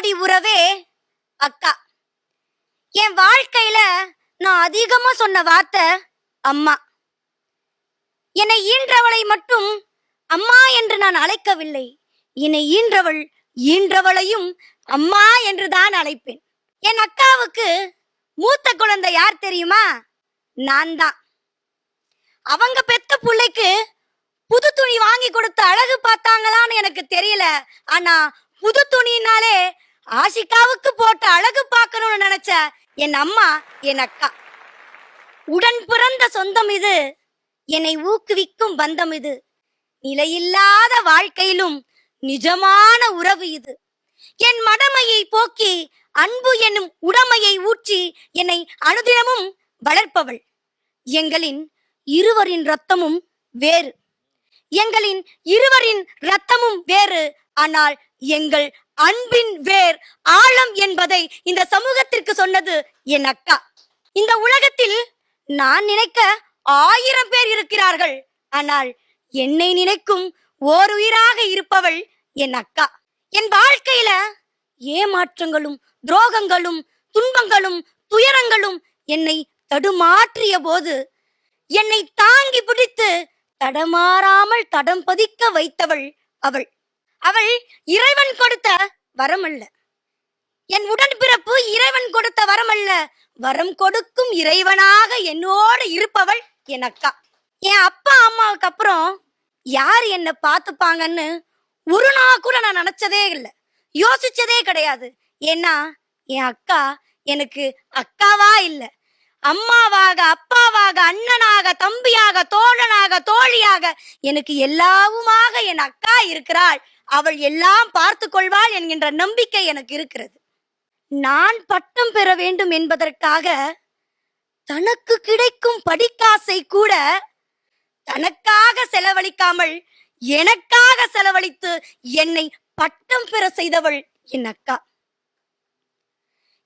கோடி உறவே அக்கா. என் வாழ்க்கையில நான் அதிகமா சொன்ன வார்த்தை அம்மா. என்னை ஈன்றவளை மட்டும் அம்மா என்று நான் அழைக்கவில்லை. என்னை ஈன்றவளையும் அம்மா என்று தான் அழைப்பேன். என் அக்காவுக்கு மூத்த குழந்தை யார் தெரியுமா? நான் தான். அவங்க பெத்த பிள்ளைக்கு புது துணி வாங்கி கொடுத்து அழகு பார்த்தாங்களான்னு எனக்கு தெரியல. ஆனா புது துணினாலே ஆஷிகாவுக்கு போட்டு அழகு பார்க்கணும்னு நினைச்ச என் அம்மா என் அக்கா. உடன் பிறந்த சொந்தம் இது, என்னை ஊக்குவிக்கும் பந்தம் இது. நிலையில்லாத வாழ்க்கையிலும் நிஜமான உறவு இது. என் மடமையை போக்கி அன்பு என்னும் உடமையை ஊற்றி என்னை அனுதினமும் வளர்ப்பவள். எங்களின் இருவரின் ரத்தமும் வேறு, எங்களின் இருவரின் ரத்தமும் வேறு. ஆனால் எங்கள் அன்பின் வேர் ஆழம் என்பதை இந்த சமூகத்திற்கு சொன்னது என் அக்கா. இந்த உலகத்தில் நான் நினைக்க 1000 பேர் இருக்கிறார்கள். ஆனால் என்னை நினைக்கும் ஓர் உயிராக இருப்பவள் என் அக்கா. என் வாழ்க்கையில ஏமாற்றங்களும் துரோகங்களும் துன்பங்களும் துயரங்களும் என்னை தடுமாற்றிய போது என்னை தாங்கி பிடித்து தடமாறாமல் தடம் பதிக்க வைத்தவள் அவள். அவள் இறைவன் கொடுத்த வரம் அல்ல, என் உடன்பிறப்பு இறைவன் கொடுத்த வரம் அல்ல, வரம் கொடுக்கும் இறைவனாக என்னோடு இருப்பவள் என் அக்கா. என் அப்பா அம்மாவுக்கு அப்புறம் யார் என்ன பார்த்துப்பாங்கன்னு ஒரு நாள் கூட நான் நினைச்சதே இல்லை, யோசிச்சதே கிடையாது. ஏன்னா என் அக்கா எனக்கு அக்காவா இல்லை, அம்மாவாக அப்பாவாக அண்ணனாக தம்பியாக தோழனாக தோழியாக எனக்கு எல்லாவுமாக என் அக்கா இருக்கிறாள். அவள் எல்லாம் பார்த்து கொள்வாள் என்கின்ற நம்பிக்கை எனக்கு இருக்கிறது. நான் பட்டம் பெற வேண்டும் என்பதற்காக தனக்கு கிடைக்கும் படிக்காசை கூட தனக்காக செலவழிக்காமல் எனக்காக செலவழித்து என்னை பட்டம் பெற செய்தவள் என் அக்கா.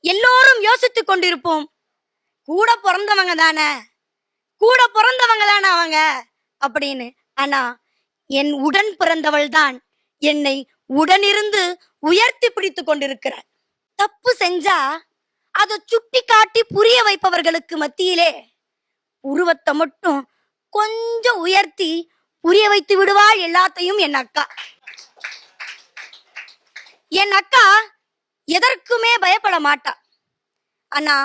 எல்லோரும் யோசித்துக் கொண்டிருப்போம், கூட பிறந்தவங்க தானே அவங்க அப்படின்னு. ஆனா என் உடன் பிறந்தவள் தான் என்னை உடனிருந்து உயர்த்தி பிடித்து கொண்டிருக்கிறாள். தப்பு செஞ்சா அதை சுட்டி காட்டி புரிய வைப்பவர்களுக்கு மத்தியிலே உருவத்தை மட்டும் கொஞ்சம் உயர்த்தி புரிய வைத்து விடுவாள் எல்லாத்தையும் என் அக்கா. என் அக்கா எதற்குமே பயப்பட மாட்டா. ஆனா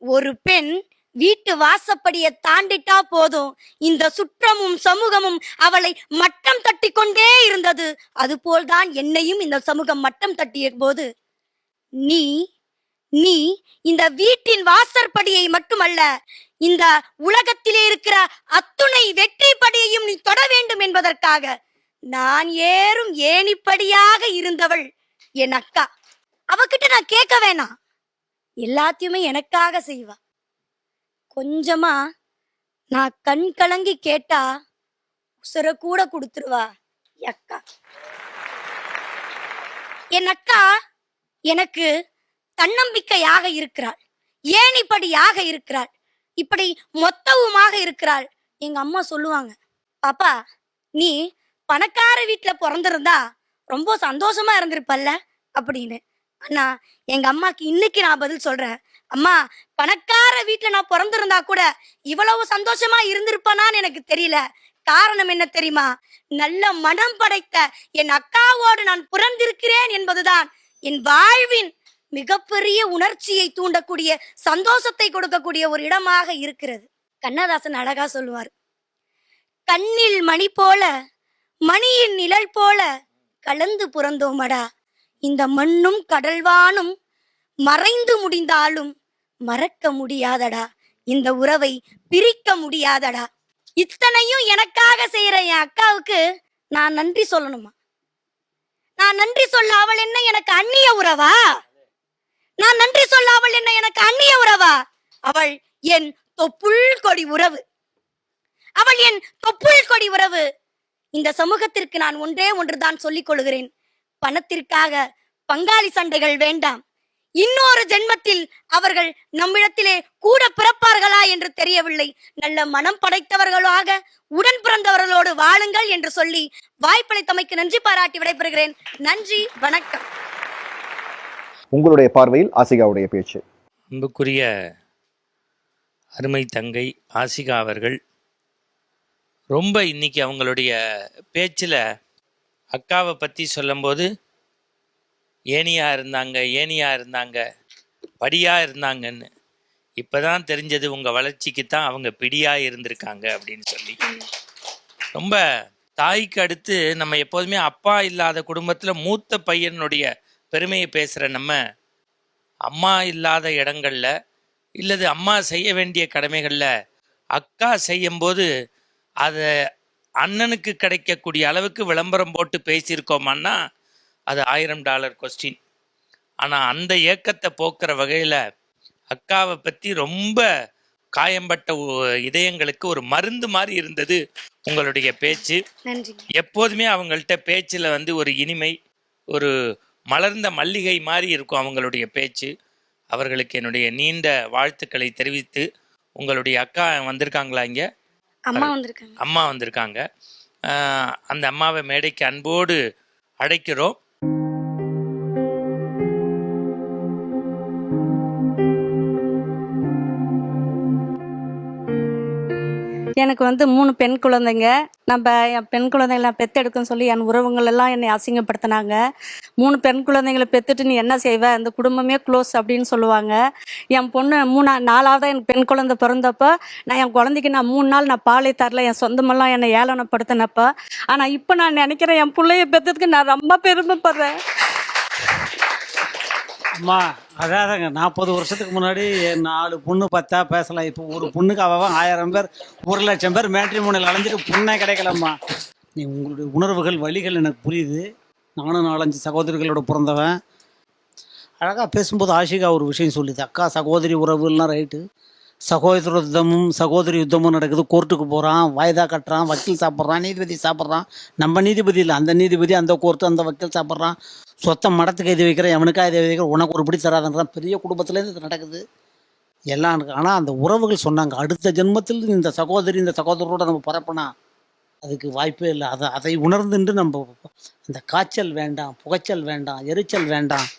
ஒரு பெண் வீட்டு வாசப்படியை தாண்டிட்டா போதும் இந்த சுற்றமும் சமூகமும் அவளை மட்டம் தட்டி கொண்டே இருந்தது. அதுபோல்தான் என்னையும் இந்த சமூகம் மட்டம் தட்டிய போது நீ நீ இந்த வீட்டின் வாசற்படியை மட்டுமல்ல, இந்த உலகத்திலே இருக்கிற அத்துணை வெற்றி படியையும் நீ தொட வேண்டும் என்பதற்காக நான் ஏறும் ஏணிப்படியாக இருந்தவள் என் அக்கா. அவகிட்ட நான் கேட்க வேணாம், எல்லாத்தையுமே எனக்காக செய்வா. கொஞ்சமா நான் கண் கலங்கி கேட்டா உசுர கூட கொடுத்துருவா அக்கா. என் அக்கா எனக்கு தன்னம்பிக்கையாக இருக்கிறாள், ஏணிப்படியாக இருக்கிறாள், இப்படி மொத்தவுமாக இருக்கிறாள். எங்க அம்மா சொல்லுவாங்க, பாப்பா நீ பணக்கார வீட்டுல பிறந்திருந்தா ரொம்ப சந்தோஷமா இருந்திருப்பல்ல அப்படின்னு. ஆனா எங்க அம்மாக்கு இன்னைக்கு நான் பதில் சொல்றேன், அம்மா பணக்கார வீட்டுல நான் பிறந்திருந்தா கூட இவ்வளவு சந்தோஷமா இருந்திருப்பனான்னு எனக்கு தெரியல. காரணம் என்ன தெரியுமா? நல்ல மனம் படைத்த என் அக்காவோடு நான் பிறந்திருக்கிறேன் என்பதுதான் என் வாழ்வின் மிகப்பெரிய உணர்ச்சியை தூண்டக்கூடிய சந்தோஷத்தை கொடுக்கக்கூடிய ஒரு இடமாக இருக்கிறது. கண்ணதாசன் அழகா சொல்லுவார், கண்ணில் மணி போல மணியின் நிழல் போல கலந்து பிறந்தோமடா, இந்த மண்ணும் கடல்வானும் மறைந்து முடிந்தாலும் மறக்க முடியாதடா, இந்த உறவை பிரிக்க முடியாதடா. இத்தனையும் எனக்காக செய்யற என் அக்காவுக்கு நான் நன்றி சொல்லணுமா? நான் நன்றி சொல்ல அவள் என்ன எனக்கு அந்நிய உறவா? நான் நன்றி சொல்ல அவள் என்ன எனக்கு அந்நிய உறவா? அவள் என் தொப்புள் கொடி உறவு, அவள் என் தொப்புள் கொடி உறவு. இந்த சமூகத்திற்கு நான் ஒன்றே ஒன்றுதான் சொல்லிக் கொள்கிறேன், பணத்திற்காக பங்காளி சண்டைகள் வேண்டாம். இன்னொரு ஜென்மத்தில் அவர்கள் நம்மிடத்திலே கூட பிறப்பார்களா என்று தெரியவில்லை. நல்ல மனம் படைத்தவர்களாக உடன் பிறந்தவர்களோடு வாழுங்கள் என்று சொல்லி வாய்ப்பளித்தமைக்கு நன்றி பாராட்டி விடைபெறுகிறேன். நன்றி, வணக்கம். உங்களுடைய பார்வையில் ஆசிகாவுடைய பேச்சு. அன்புக்குரிய அருமை தங்கை ஆசிகா அவர்கள் ரொம்ப இன்னைக்கு அவங்களுடைய பேச்சில் அக்காவை பற்றி சொல்லும்போது ஏனியாக இருந்தாங்க படியாக இருந்தாங்கன்னு இப்போ தான் தெரிஞ்சது உங்கள் வளர்ச்சிக்கு தான் அவங்க பிடியாக இருந்திருக்காங்க அப்படின்னு சொல்லி. ரொம்ப தாய்க்கு அடுத்து நம்ம எப்போதுமே அப்பா இல்லாத குடும்பத்தில் மூத்த பையனுடைய பெருமையை பேசுகிற நம்ம அம்மா இல்லாத இடங்கள்ல இல்லது அம்மா செய்ய வேண்டிய கடமைகளில் அக்கா செய்யும்போது அதை அண்ணனுக்கு கிடைக்கக்கூடிய அளவுக்கு விளம்பரம் போட்டு பேசியிருக்கோமான்னா அது $1000 கொஸ்டின். ஆனால் அந்த ஏக்கத்தை போக்குற வகையில் அக்காவை பற்றி ரொம்ப காயம்பட்ட இதயங்களுக்கு ஒரு மருந்து மாதிரி இருந்தது உங்களுடைய பேச்சு. எப்போதுமே அவங்கள்ட்ட பேச்சில் ஒரு இனிமை, ஒரு மலர்ந்த மல்லிகை மாதிரி இருக்கும் அவங்களுடைய பேச்சு. அவர்களுக்கு என்னுடைய நீண்ட வாழ்த்துக்களை தெரிவித்து, உங்களுடைய அக்கா வந்திருக்காங்களா? இங்கே அம்மா வந்திருக்காங்க. அந்த அம்மாவை மேடைக்கு அன்போடு அழைக்கிறோம். எனக்கு 3 பெண் குழந்தைங்க. என் பெண் குழந்தைகளை நான் பெற்றெடுக்குன்னு சொல்லி என் உறவுகள் எல்லாம் என்னை அசிங்கப்படுத்தினாங்க. 3 பெண் குழந்தைங்களை பெற்றுட்டு நீ என்ன செய்வ, அந்த குடும்பமே க்ளோஸ் அப்படின்னு சொல்லுவாங்க. என் பொண்ணு 4ஆவதாக என் பெண் குழந்தை பிறந்தப்போ என் குழந்தைக்கு 3 நாள் பாலே தரல. என் சொந்தமெல்லாம் என்னை ஏளனப்படுத்தினப்போ. ஆனால் இப்போ நான் நினைக்கிறேன், என் பிள்ளைய பெற்றதுக்கு நான் ரொம்ப பெருமைப்படுறேன். அம்மா அதாவதுங்க 40 வருஷத்துக்கு முன்னாடி 4 பொண்ணு 10 பேசலாம். இப்போ ஒரு பொண்ணுக்கு அவன் 1000 பேர் 1,00,000 பேர் மேட்ரிமோனியில் அலைஞ்சிட்டு பொண்ணே கிடைக்கலம்மா. நீ உங்களுடைய உணர்வுகள் வழிகள் எனக்கு புரியுது. நானும் 4-5 சகோதரிகளோட பிறந்தவன். அழகாக பேசும்போது ஆஷிகா ஒரு விஷயம் சொல்லுது. அக்கா சகோதரி உறவுலாம் ரைட்டு, சகோதர யுத்தமும் சகோதரி யுத்தமும் நடக்குது. கோர்ட்டுக்கு போகிறான், வாய்தா கட்டுறான், வக்கீல் சாப்பிட்றான், நீதிபதி சாப்பிட்றான். நம்ம நீதிபதி இல்லை, அந்த நீதிபதி, அந்த கோர்ட்டு, அந்த வக்கீல் சாப்பிட்றான். சொத்தை மடத்துக்கு எழுதி வைக்கிறேன், எவனுக்காக எழுதி வைக்கிறேன், உனக்கு ஒரு பிடி தராதுன்றான். பெரிய குடும்பத்துலேருந்து இது நடக்குது எல்லாம் இருக்குது. ஆனால் அந்த உறவுகள் சொன்னாங்க, அடுத்த ஜென்மத்தில் இந்த சகோதரி இந்த சகோதரரோட நம்ம பரப்பினா அதுக்கு வாய்ப்பே இல்லை. அதை உணர்ந்துட்டு நம்ம இந்த காய்ச்சல் வேண்டாம், புகைச்சல் வேண்டாம், எரிச்சல் வேண்டாம்.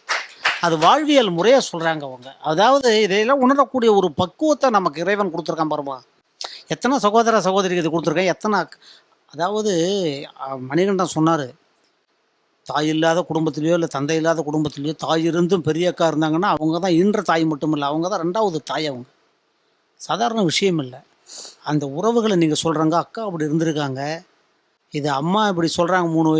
அது வாழ்வியல் முறையாக சொல்கிறாங்க அவங்க. அதாவது இதையெல்லாம் உணரக்கூடிய ஒரு பக்குவத்தை நமக்கு இறைவன் கொடுத்துருக்கான் பாருமா. எத்தனை சகோதர சகோதரிக்கு இது கொடுத்துருக்கேன், எத்தனை. அதாவது மணிகண்டன் சொன்னார், தாய் இல்லாத குடும்பத்திலையோ இல்லை தந்தை இல்லாத குடும்பத்திலையோ தாய் இருந்தும் பெரிய அக்கா இருந்தாங்கன்னா அவங்க தான் ஈன்ற தாய் மட்டும் இல்லை, அவங்க தான் 2வது தாய். அவங்க சாதாரண விஷயம் இல்லை. அந்த உறவுகளை நீங்கள் சொல்கிறாங்க, அக்கா அப்படி இருந்திருக்காங்க, இது அம்மா இப்படி சொல்கிறாங்க 3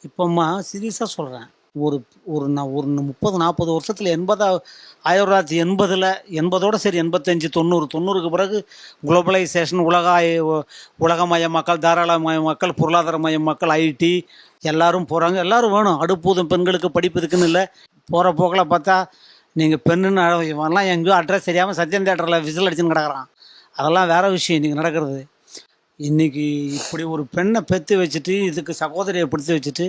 இப்போம்மா சீரியஸாக சொல்கிறேன். ஒரு 30-40 வருஷத்தில் 1980 80ஓட சரி 85 90க்கு பிறகு குளோபலைசேஷன், உலகமயமாக்கல், தாராளமயமாக்கல், பொருளாதாரமயமாக்கல், ஐடி எல்லாரும் போகிறாங்க. எல்லோரும் வேணும். அடுப்பூதும் பெண்களுக்கு படிப்பு இருக்குன்னு இல்லை. போகிற போக்கில் பார்த்தா நீங்கள் பெண்ணுன்னு இவெல்லாம் எங்கேயோ அட்ரஸ் தெரியாமல் சத்யன் தேட்டரில் விசில் அடிச்சுன்னு கிடக்குறான். அதெல்லாம் வேறு விஷயம் இன்றைக்கி நடக்கிறது. இன்றைக்கி இப்படி ஒரு பெண்ணை பெற்று வச்சுட்டு, இதுக்கு சகோதரியை பிடித்து வச்சுட்டு,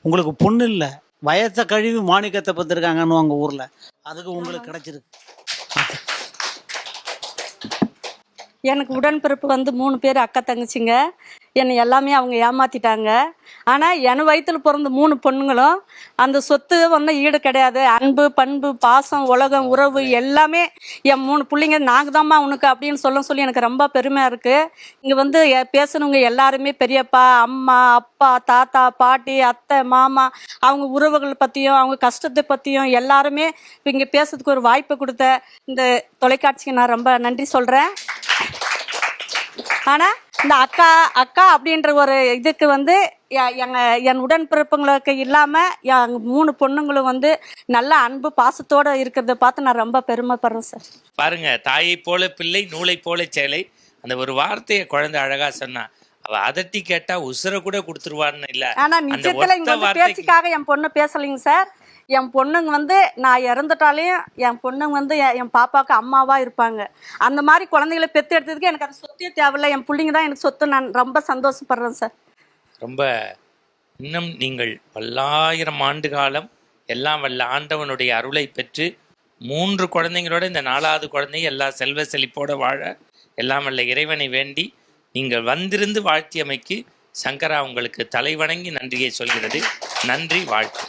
உங்களுக்கு பொண்ணு இல்லை வயத்தை கழுவி மாணிக்கத்தை பத்திருக்காங்கன்னு அவங்க ஊரில், அதுக்கு உங்களுக்கு கிடைச்சிருக்கு. எனக்கு உடன்பிறப்பு 3 பேர் அக்கா தங்கச்சிங்க. என்னை எல்லாமே அவங்க ஏமாற்றிட்டாங்க. ஆனால் என் வயிற்றில் பிறந்த 3 பொண்ணுங்களும் அந்த சொத்து ஈடு கிடையாது. அன்பு, பண்பு, பாசம், உலகம், உறவு எல்லாமே என் 3 பிள்ளைங்க நாங்கள் தான்மா உனக்கு அப்படின்னு சொல்லி எனக்கு ரொம்ப பெருமையாக இருக்குது. இங்கே பேசுனவங்க எல்லாருமே பெரியப்பா, அம்மா, அப்பா, தாத்தா, பாட்டி, அத்தை, மாமா, அவங்க உறவுகள் பற்றியும் அவங்க கஷ்டத்தை பற்றியும் எல்லாருமே இங்கே பேசுறதுக்கு ஒரு வாய்ப்பு கொடுத்த இந்த தொலைக்காட்சிக்கு நான் ரொம்ப நன்றி சொல்கிறேன். ஆனால் இந்த அக்கா அப்படின்ற ஒரு இதுக்கு என் உடன்பிறப்புங்களுக்கு இல்லாமல் என் 3 பொண்ணுங்களும் நல்ல அன்பு பாசத்தோடு இருக்கிறத பார்த்து நான் ரொம்ப பெருமைப்படுறேன் சார். பாருங்க, தாயை போல பிள்ளை, நூலை போல சேலை. அந்த ஒரு வார்த்தையை குழந்தை அழகா சொன்னா. அவ அதட்டி கேட்டா உசுர கூட கொடுத்துருவான்னு இல்லை. ஆனால் நிஜத்தில் இங்கே பேச்சுக்காக என் பொண்ணு பேசலைங்க சார். என் பொண்ணுங்க நான் இறந்துட்டாலையும் என் பொண்ணுங்க என் பாப்பாவுக்கு அம்மாவாக இருப்பாங்க. அந்த மாதிரி குழந்தைகளை பெற்று எடுத்ததுக்கு எனக்கு அது சொத்தே தேவையில்லை. என் பிள்ளைங்க தான் எனக்கு சொத்து. நான் ரொம்ப சந்தோஷப்படுறேன் சார். ரொம்ப இன்னும் நீங்கள் பல்லாயிரம் ஆண்டு காலம் எல்லாம் வல்ல ஆண்டவனுடைய அருளை பெற்று 3 குழந்தைங்களோட இந்த 4வது குழந்தை எல்லா செல்வ செழிப்போடு வாழ எல்லாம் வல்ல இறைவனை வேண்டி நீங்கள் வந்திருந்து வாழ்த்தியமைக்கு சங்கரா உங்களுக்கு தலைவணங்கி நன்றியை சொல்கிறது. நன்றி, வாழ்த்து.